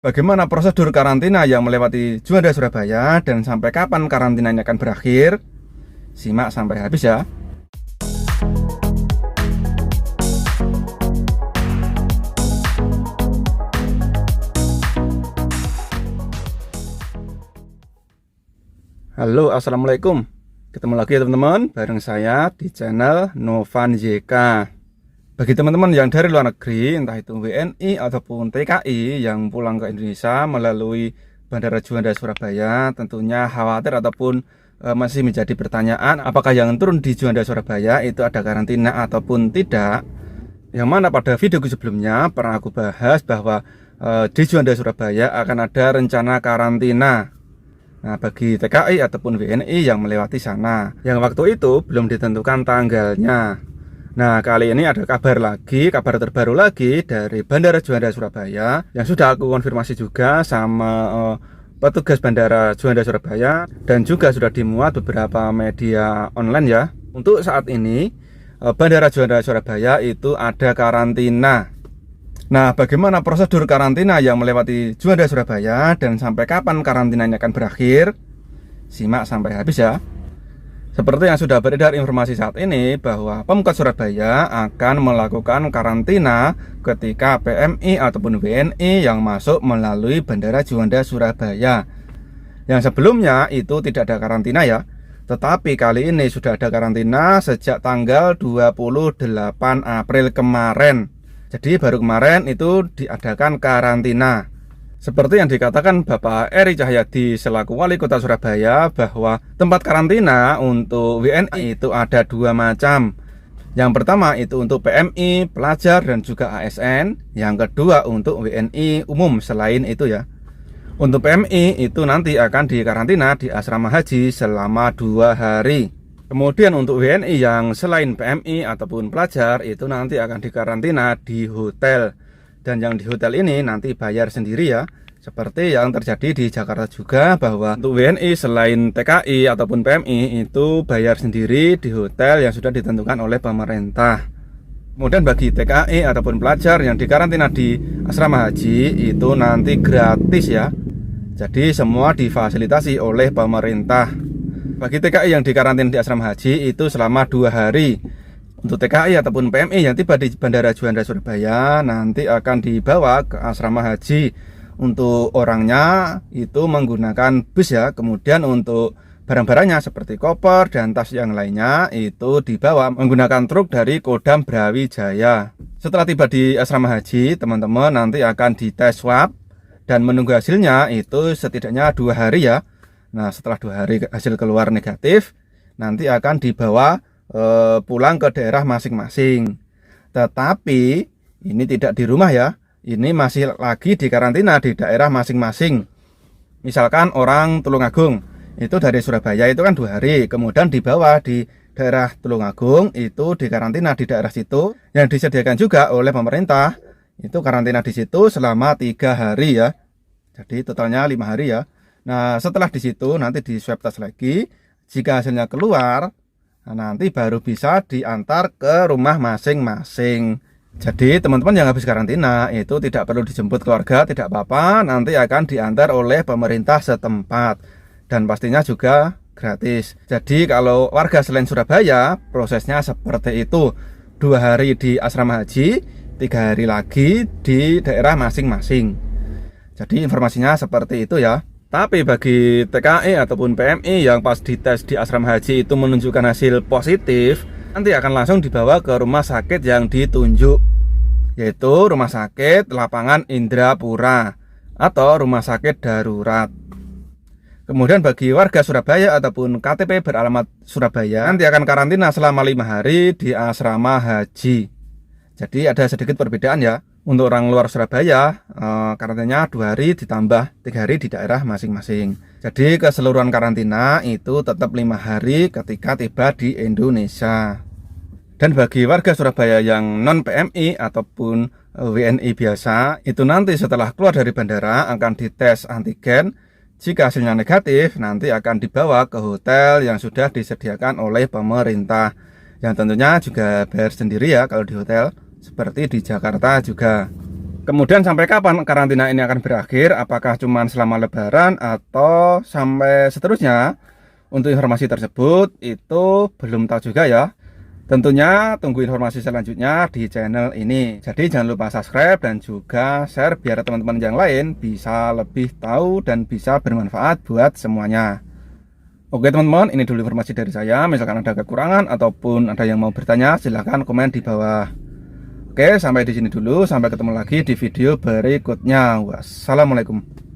Bagaimana prosedur karantina yang melewati Juanda Surabaya dan sampai kapan karantinanya akan berakhir? Simak sampai habis ya. Halo, assalamualaikum. Ketemu lagi ya teman-teman, bareng saya di channel Novan YK. Bagi teman-teman yang dari luar negeri, entah itu WNI ataupun TKI yang pulang ke Indonesia melalui Bandara Juanda Surabaya, tentunya khawatir ataupun masih menjadi pertanyaan apakah yang turun di Juanda Surabaya itu ada karantina ataupun tidak. Yang mana pada videoku sebelumnya pernah aku bahas bahwa di Juanda Surabaya akan ada rencana karantina. Nah, bagi TKI ataupun WNI yang melewati sana, yang waktu itu belum ditentukan tanggalnya. Nah, kali ini ada kabar terbaru lagi dari Bandara Juanda Surabaya yang sudah aku konfirmasi juga sama petugas Bandara Juanda Surabaya dan juga sudah dimuat beberapa media online ya. Untuk saat ini Bandara Juanda Surabaya itu ada karantina. Nah, bagaimana prosedur karantina yang melewati Juanda Surabaya dan sampai kapan karantinanya akan berakhir? Simak sampai habis ya. Seperti yang sudah beredar informasi saat ini bahwa Pemkot Surabaya akan melakukan karantina ketika PMI ataupun WNI yang masuk melalui Bandara Juanda Surabaya. Yang sebelumnya itu tidak ada karantina ya, tetapi kali ini sudah ada karantina sejak tanggal 28 April kemarin. Jadi baru kemarin itu diadakan karantina. Seperti yang dikatakan Bapak Eri Cahyadi selaku Wali Kota Surabaya bahwa tempat karantina untuk WNI itu ada dua macam. Yang pertama itu untuk PMI, pelajar dan juga ASN. Yang kedua untuk WNI umum selain itu ya. Untuk PMI itu nanti akan dikarantina di asrama haji selama 2 hari. Kemudian untuk WNI yang selain PMI ataupun pelajar itu nanti akan dikarantina di hotel. Dan yang di hotel ini nanti bayar sendiri ya. Seperti yang terjadi di Jakarta juga bahwa untuk WNI selain TKI ataupun PMI itu bayar sendiri di hotel yang sudah ditentukan oleh pemerintah. Kemudian bagi TKI ataupun pelajar yang dikarantina di asrama haji itu nanti gratis ya. Jadi semua difasilitasi oleh pemerintah. Bagi TKI yang dikarantina di asrama haji itu selama 2 hari. Untuk TKI ataupun PMI yang tiba di Bandara Juanda Surabaya nanti akan dibawa ke asrama haji. Untuk orangnya itu menggunakan bus ya. Kemudian untuk barang-barangnya seperti koper dan tas yang lainnya itu dibawa menggunakan truk dari Kodam Brawijaya. Setelah tiba di asrama haji, teman-teman nanti akan dites swab dan menunggu hasilnya itu setidaknya 2 hari ya. Nah, setelah 2 hari hasil keluar negatif, nanti akan dibawa pulang ke daerah masing-masing. Tetapi ini tidak di rumah ya. Ini masih lagi di karantina di daerah masing-masing. Misalkan orang Tulungagung itu dari Surabaya itu kan 2 hari, kemudian dibawa di daerah Tulungagung itu dikarantina di daerah situ yang disediakan juga oleh pemerintah. Itu karantina di situ selama 3 hari ya. Jadi totalnya 5 hari ya. Nah, setelah di situ nanti di swab test lagi. Jika hasilnya keluar, nanti baru bisa diantar ke rumah masing-masing. Jadi teman-teman yang habis karantina itu tidak perlu dijemput keluarga, tidak apa-apa, nanti akan diantar oleh pemerintah setempat dan pastinya juga gratis. Jadi kalau warga selain Surabaya prosesnya seperti itu, 2 hari di asrama haji, 3 hari lagi di daerah masing-masing. Jadi informasinya seperti itu ya. Tapi bagi TKI ataupun PMI yang pas dites di asrama haji itu menunjukkan hasil positif, nanti akan langsung dibawa ke rumah sakit yang ditunjuk, yaitu Rumah Sakit Lapangan Indrapura atau Rumah Sakit Darurat. Kemudian bagi warga Surabaya ataupun KTP beralamat Surabaya nanti akan karantina selama 5 hari di asrama haji. Jadi ada sedikit perbedaan ya. Untuk orang luar Surabaya karantinanya 2 hari ditambah 3 hari di daerah masing-masing. Jadi keseluruhan karantina itu tetap 5 hari ketika tiba di Indonesia. Dan bagi warga Surabaya yang non PMI ataupun WNI biasa itu nanti setelah keluar dari bandara akan dites antigen. Jika hasilnya negatif nanti akan dibawa ke hotel yang sudah disediakan oleh pemerintah, yang tentunya juga bayar sendiri ya kalau di hotel, seperti di Jakarta juga. Kemudian sampai kapan karantina ini akan berakhir? Apakah cuma selama Lebaran atau sampai seterusnya? Untuk informasi tersebut itu belum tahu juga ya. Tentunya tunggu informasi selanjutnya di channel ini. Jadi jangan lupa subscribe dan juga share biar teman-teman yang lain bisa lebih tahu dan bisa bermanfaat buat semuanya. Oke teman-teman, ini dulu informasi dari saya. Misalkan ada kekurangan ataupun ada yang mau bertanya, silahkan komen di bawah. Oke, sampai di sini dulu. Sampai ketemu lagi di video berikutnya. Wassalamualaikum.